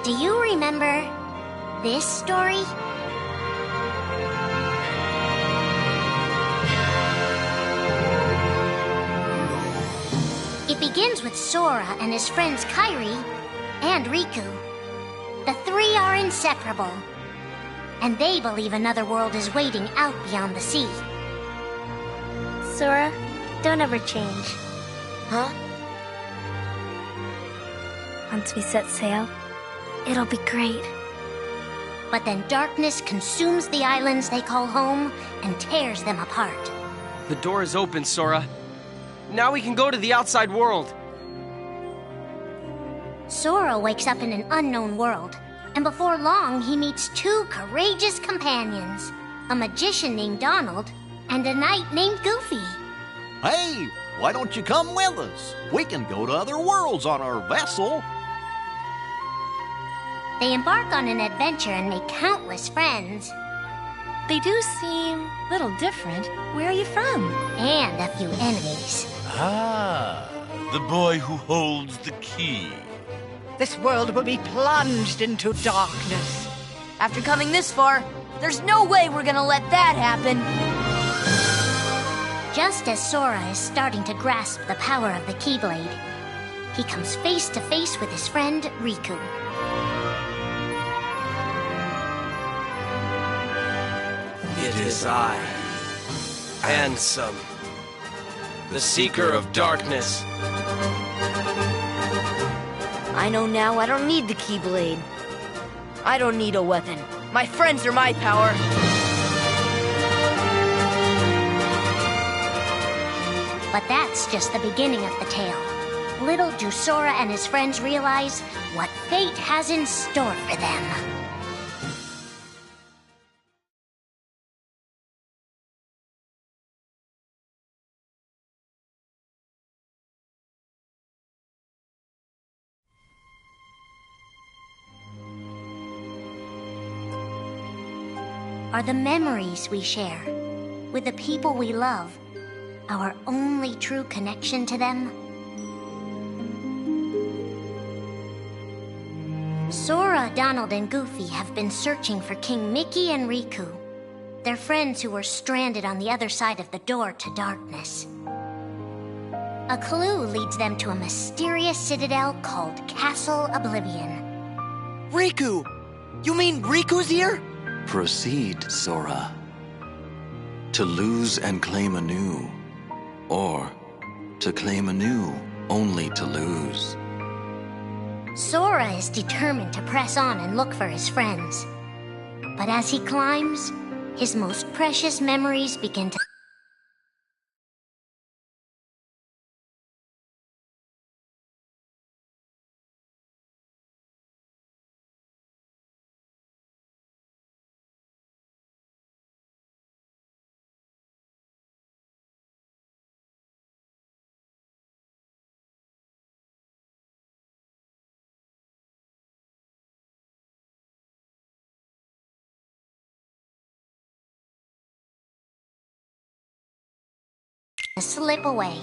Do you remember this story? It begins with Sora and his friends Kairi and Riku. The three are inseparable, and they believe another world is waiting out beyond the sea. Sora, don't ever change. Huh? Once we set sail, it'll be great. But then darkness consumes the islands they call home and tears them apart. The door is open, Sora. Now we can go to the outside world. Sora wakes up in an unknown world, and before long he meets two courageous companions, a magician named Donald and a knight named Goofy. Hey, why don't you come with us? We can go to other worlds on our vessel. They embark on an adventure and make countless friends. They do seem a little different. Where are you from? And a few enemies. Ah, the boy who holds the key. This world will be plunged into darkness. After coming this far, there's no way we're gonna let that happen. Just as Sora is starting to grasp the power of the Keyblade, he comes face to face with his friend Riku. It is I, Ansem, the Seeker of Darkness. I know now I don't need the Keyblade. I don't need a weapon. My friends are my power. But that's just the beginning of the tale. Little do Sora and his friends realize what fate has in store for them. Are the memories we share with the people we love our only true connection to them? Sora, Donald, and Goofy have been searching for King Mickey and Riku, their friends who were stranded on the other side of the door to darkness. A clue leads them to a mysterious citadel called Castle Oblivion. Riku! You mean Riku's here? Proceed, Sora. To lose and claim anew, or to claim anew only to lose. Sora is determined to press on and look for his friends. But as he climbs, his most precious memories begin to... slip away.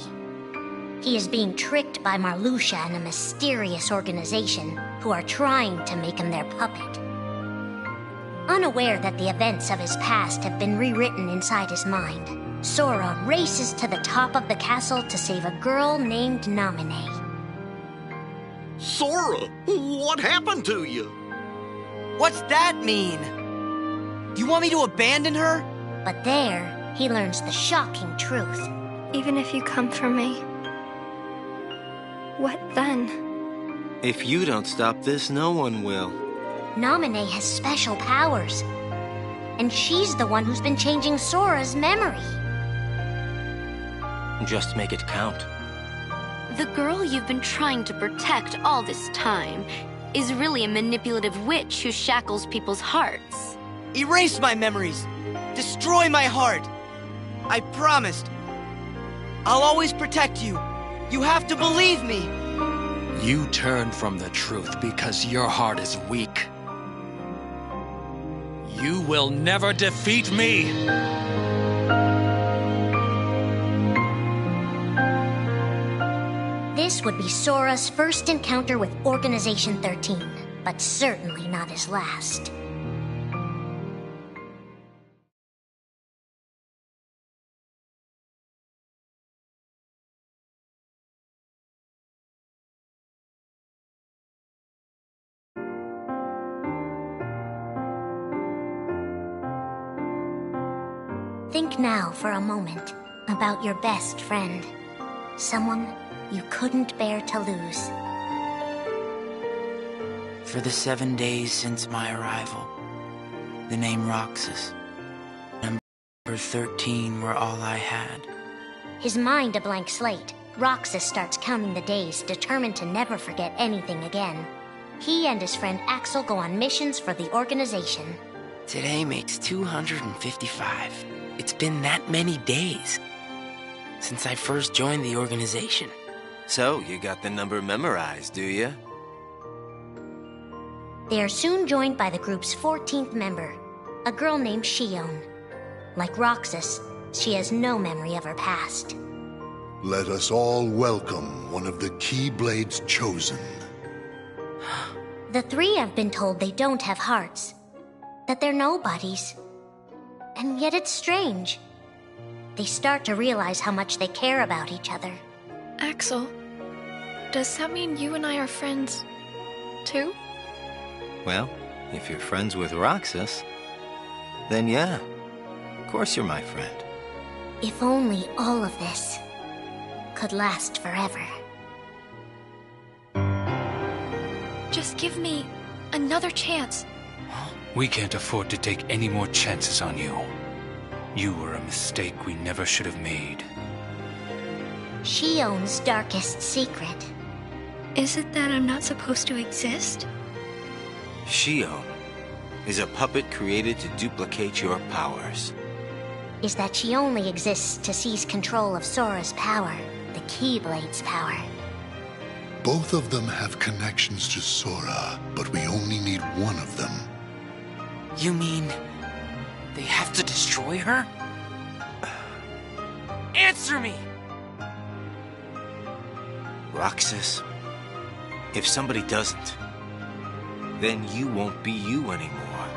He is being tricked by Marluxia and a mysterious organization who are trying to make him their puppet. Unaware that the events of his past have been rewritten inside his mind, Sora races to the top of the castle to save a girl named Naminé. Sora, what happened to you? What's that mean? Do you want me to abandon her? But there, he learns the shocking truth. Even if you come for me, what then? If you don't stop this, no one will. Naminé has special powers, and she's the one who's been changing Sora's memory. Just make it count. The girl you've been trying to protect all this time is really a manipulative witch who shackles people's hearts. Erase my memories! Destroy my heart! I promised. I'll always protect you. You have to believe me. You turn from the truth because your heart is weak. You will never defeat me! This would be Sora's first encounter with Organization 13. but certainly not his last. Think now for a moment about your best friend. Someone you couldn't bear to lose. For the 7 days since my arrival, the name Roxas, number 13 were all I had. His mind a blank slate, Roxas starts counting the days, determined to never forget anything again. He and his friend Axel go on missions for the organization. Today makes 255. It's been that many days since I first joined the organization. So, you got the number memorized, do you? They are soon joined by the group's 14th member, a girl named Xion. Like Roxas, she has no memory of her past. Let us all welcome one of the Keyblade's chosen. The three have been told they don't have hearts, that they're nobodies. And yet it's strange. They start to realize how much they care about each other. Axel, does that mean you and I are friends, too? Well, if you're friends with Roxas, then yeah, of course you're my friend. If only all of this could last forever. Just give me another chance. We can't afford to take any more chances on you. You were a mistake we never should have made. Xion's darkest secret. Is it that I'm not supposed to exist? Xion is a puppet created to duplicate your powers. Is that she only exists to seize control of Sora's power, the Keyblade's power. Both of them have connections to Sora, but we only need one of them. You mean they have to destroy her? Answer me! Roxas, if somebody doesn't, then you won't be you anymore.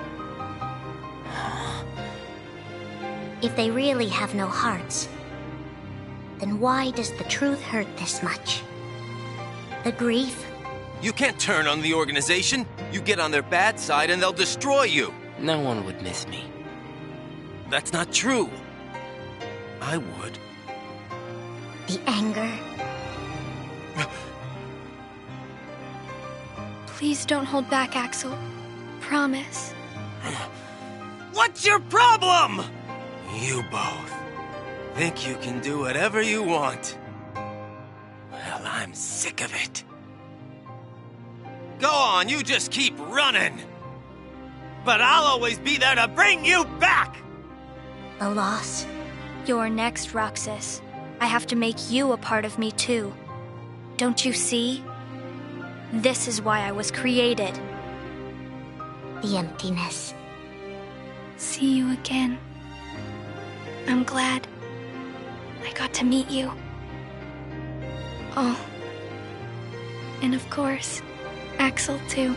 If they really have no hearts, then why does the truth hurt this much? The grief? You can't turn on the organization. You get on their bad side and they'll destroy you. No one would miss me. That's not true. I would. The anger? Please don't hold back, Axel. Promise. What's your problem? You both think you can do whatever you want. Well, I'm sick of it. Go on, you just keep running. But I'll always be there to bring you back! The loss? You're next, Roxas. I have to make you a part of me, too. Don't you see? This is why I was created. The emptiness. See you again. I'm glad I got to meet you. Oh. And of course, Axel, too.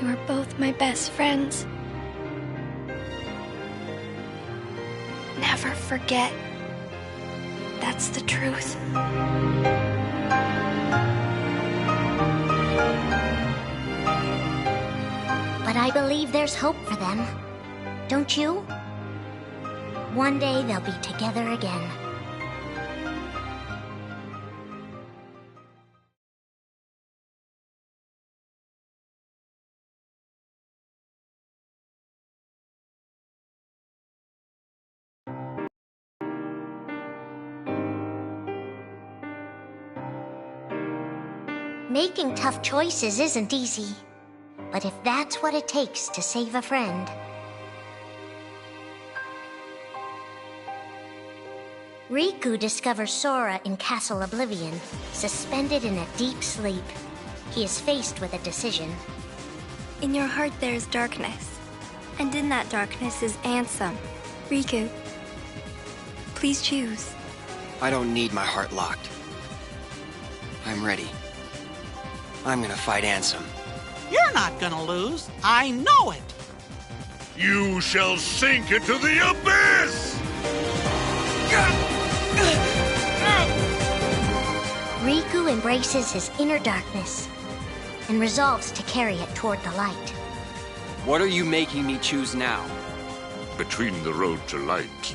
You are both my best friends. Never forget. That's the truth. But I believe there's hope for them. Don't you? One day they'll be together again. Making tough choices isn't easy. But if that's what it takes to save a friend... Riku discovers Sora in Castle Oblivion, suspended in a deep sleep. He is faced with a decision. In your heart there is darkness, and in that darkness is Ansem. Riku, please choose. I don't need my heart locked. I'm ready. I'm gonna fight Ansem. You're not gonna lose. I know it. You shall sink into the abyss! Riku embraces his inner darkness and resolves to carry it toward the light. What are you making me choose now? Between the road to light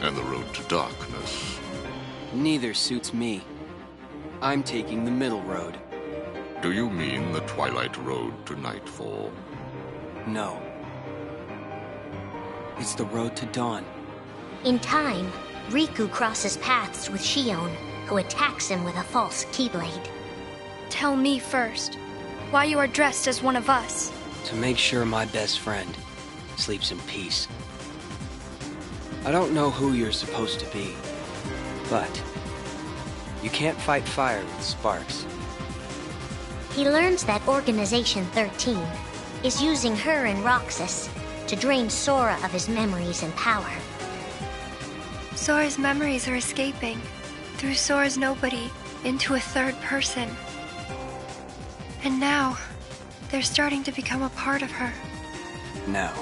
and the road to darkness. Neither suits me. I'm taking the middle road. Do you mean the Twilight Road to Nightfall? No. It's the road to dawn. In time, Riku crosses paths with Shion, who attacks him with a false Keyblade. Tell me first, why you are dressed as one of us. To make sure my best friend sleeps in peace. I don't know who you're supposed to be, but you can't fight fire with sparks. He learns that Organization 13 is using her and Roxas to drain Sora of his memories and power. Sora's memories are escaping through Sora's nobody into a third person. And now, they're starting to become a part of her. Now,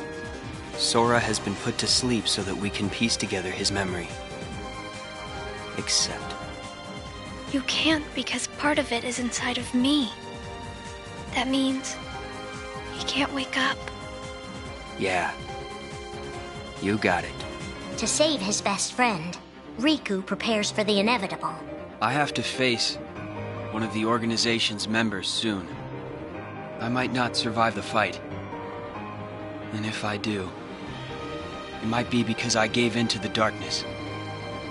Sora has been put to sleep so that we can piece together his memory. Except... You can't because part of it is inside of me. That means he can't wake up. Yeah. You got it. To save his best friend, Riku prepares for the inevitable. I have to face one of the organization's members soon. I might not survive the fight. And if I do, it might be because I gave in to the darkness.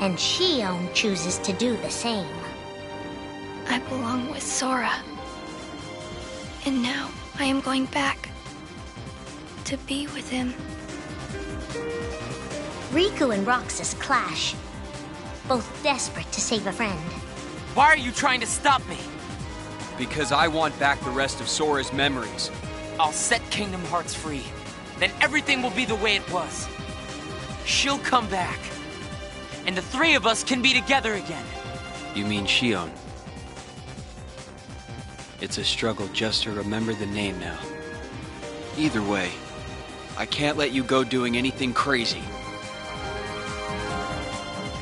And Shion chooses to do the same. I belong with Sora. And now I am going back to be with him. Riku and Roxas clash, both desperate to save a friend. Why are you trying to stop me? Because I want back the rest of Sora's memories. I'll set Kingdom Hearts free. Then everything will be the way it was. She'll come back. And the three of us can be together again. You mean Shion? It's a struggle just to remember the name now. Either way, I can't let you go doing anything crazy.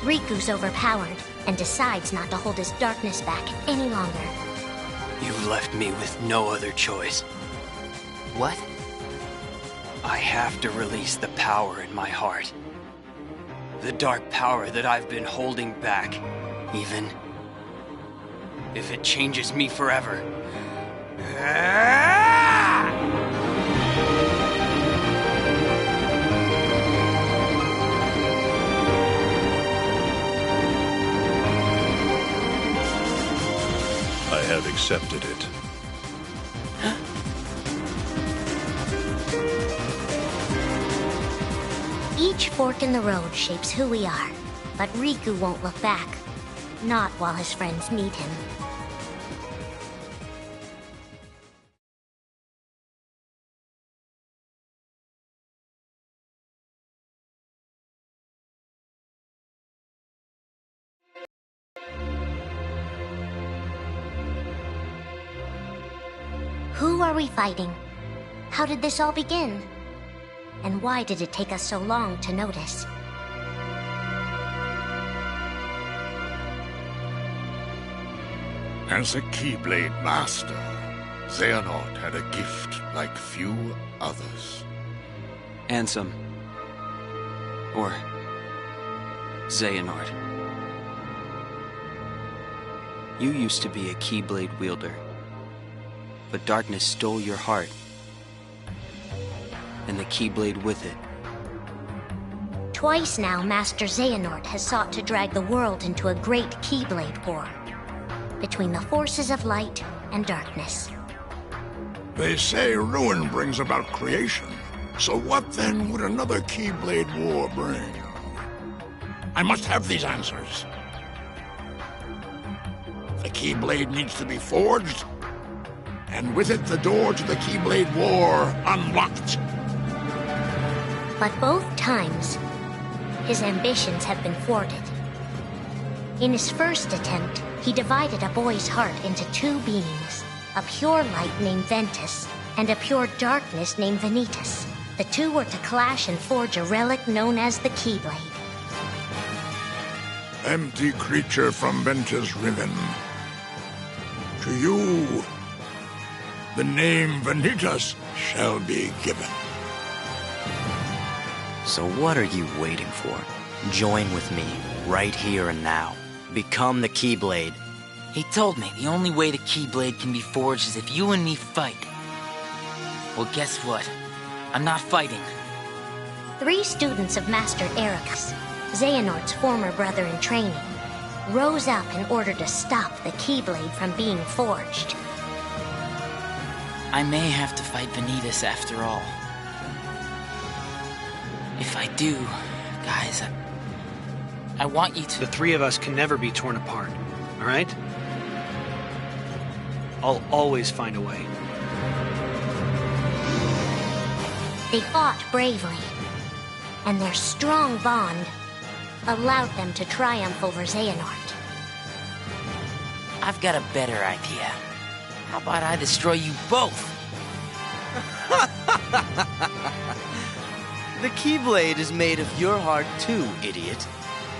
Riku's overpowered and decides not to hold his darkness back any longer. You've left me with no other choice. What? I have to release the power in my heart. The dark power that I've been holding back, even if it changes me forever. I have accepted it. Each fork in the road shapes who we are, but Riku won't look back. Not while his friends need him. Who are we fighting? How did this all begin? And why did it take us so long to notice? As a Keyblade master, Xehanort had a gift like few others. Ansem. Or Xehanort. You used to be a Keyblade wielder. But darkness stole your heart. And the Keyblade with it. Twice now, Master Xehanort has sought to drag the world into a great Keyblade war between the forces of light and darkness. They say ruin brings about creation. So what then would another Keyblade war bring? I must have these answers. The Keyblade needs to be forged, and with it the door to the Keyblade war unlocked. But both times, his ambitions have been thwarted. In his first attempt, he divided a boy's heart into two beings, a pure light named Ventus and a pure darkness named Vanitas. The two were to clash and forge a relic known as the Keyblade. Empty creature from Ventus Riven. To you, the name Vanitas shall be given. So what are you waiting for? Join with me, right here and now. Become the Keyblade. He told me the only way the Keyblade can be forged is if you and me fight. Well, guess what? I'm not fighting. 3 students of Master Ericus, Xehanort's former brother in training, rose up in order to stop the Keyblade from being forged. I may have to fight Vanitas after all. If I do, guys, I want you to... The 3 of us can never be torn apart, all right? I'll always find a way. They fought bravely, and their strong bond allowed them to triumph over Xehanort. I've got a better idea. How about I destroy you both? The Keyblade is made of your heart too, idiot.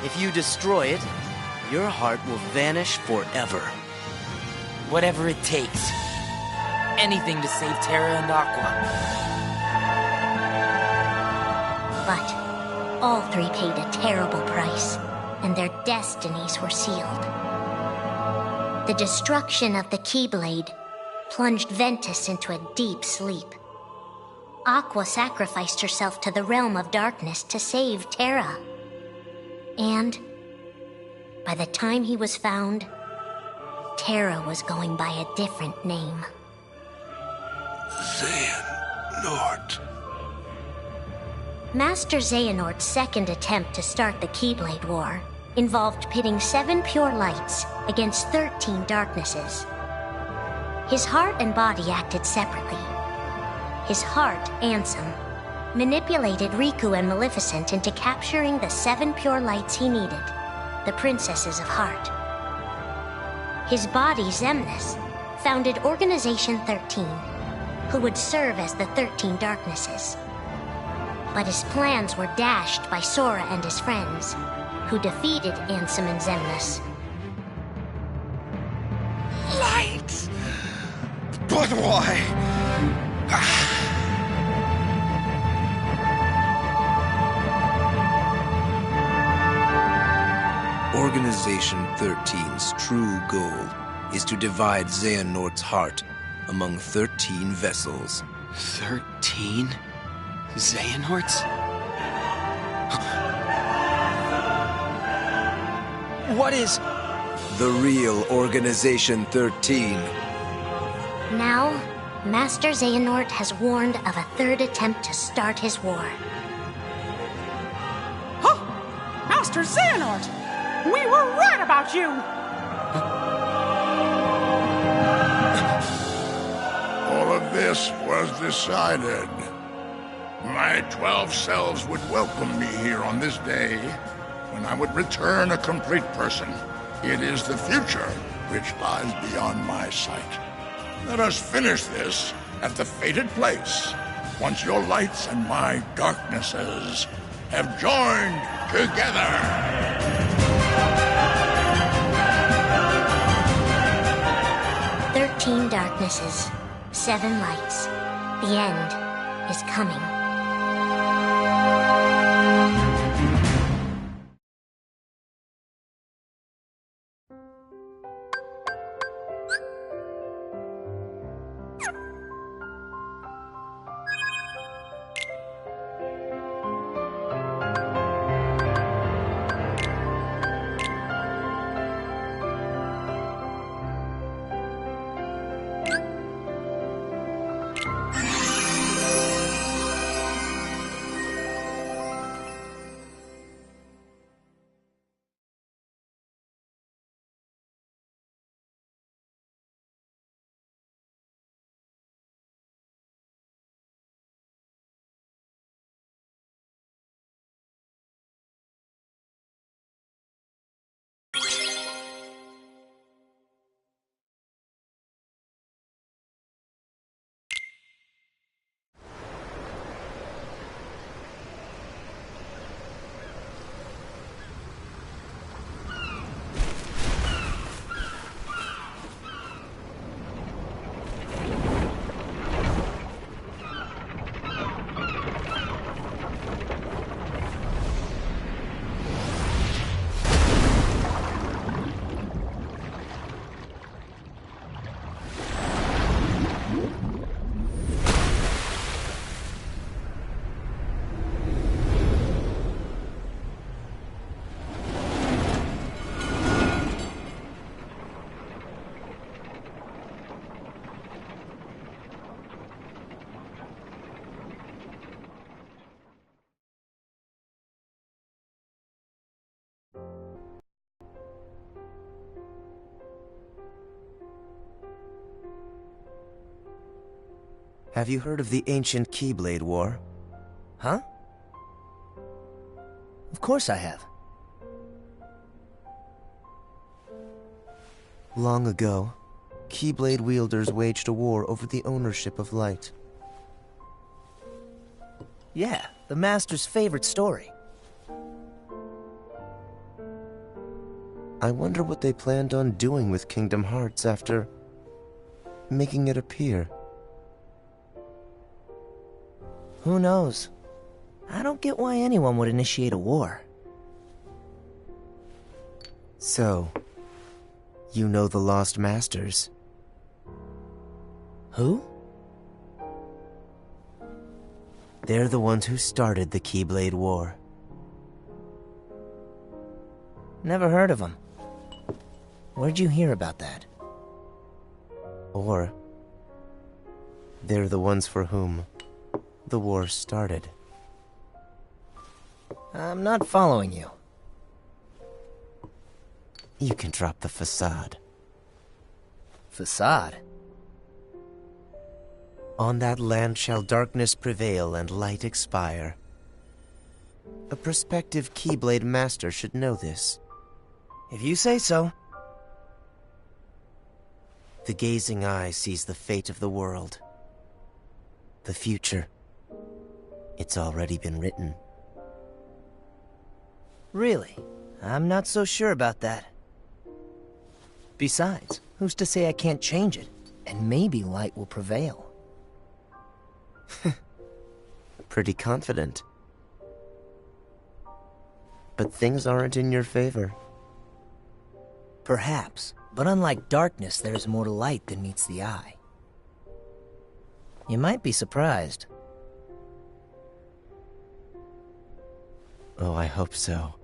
If you destroy it, your heart will vanish forever. Whatever it takes. Anything to save Terra and Aqua. But all 3 paid a terrible price, and their destinies were sealed. The destruction of the Keyblade plunged Ventus into a deep sleep. Aqua sacrificed herself to the realm of darkness to save Terra. And by the time he was found, Terra was going by a different name. Xehanort. Master Xehanort's second attempt to start the Keyblade War involved pitting 7 pure lights against 13 darknesses. His heart and body acted separately. His heart, Ansem, manipulated Riku and Maleficent into capturing the 7 pure lights he needed, the Princesses of Heart. His body, Xemnas, founded Organization 13, who would serve as the 13 Darknesses. But his plans were dashed by Sora and his friends, who defeated Ansem and Xemnas. Light! But why? Organization 13's true goal is to divide Xehanort's heart among 13 vessels. 13? Xehanorts? What is... The real Organization 13. Now, Master Xehanort has warned of a 3rd attempt to start his war. Huh! Master Xehanort! We were right about you! All of this was decided. My 12 selves would welcome me here on this day, when I would return a complete person. It is the future which lies beyond my sight. Let us finish this at the fated place, once your lights and my darknesses have joined together. 13 darknesses, 7 lights. The end is coming. Have you heard of the ancient Keyblade War? Huh? Of course I have. Long ago, Keyblade wielders waged a war over the ownership of light. Yeah, the Master's favorite story. I wonder what they planned on doing with Kingdom Hearts after making it appear. Who knows? I don't get why anyone would initiate a war. So, you know the Lost Masters? Who? They're the ones who started the Keyblade War. Never heard of them. Where'd you hear about that? Or, they're the ones for whom the war started. I'm not following you. You can drop the facade. Facade? On that land shall darkness prevail and light expire. A prospective Keyblade master should know this. If you say so. The gazing eye sees the fate of the world. The future. It's already been written. Really? I'm not so sure about that. Besides, who's to say I can't change it? And maybe light will prevail. Pretty confident. But things aren't in your favor. Perhaps, but unlike darkness, there is more to light than meets the eye. You might be surprised. Oh, I hope so.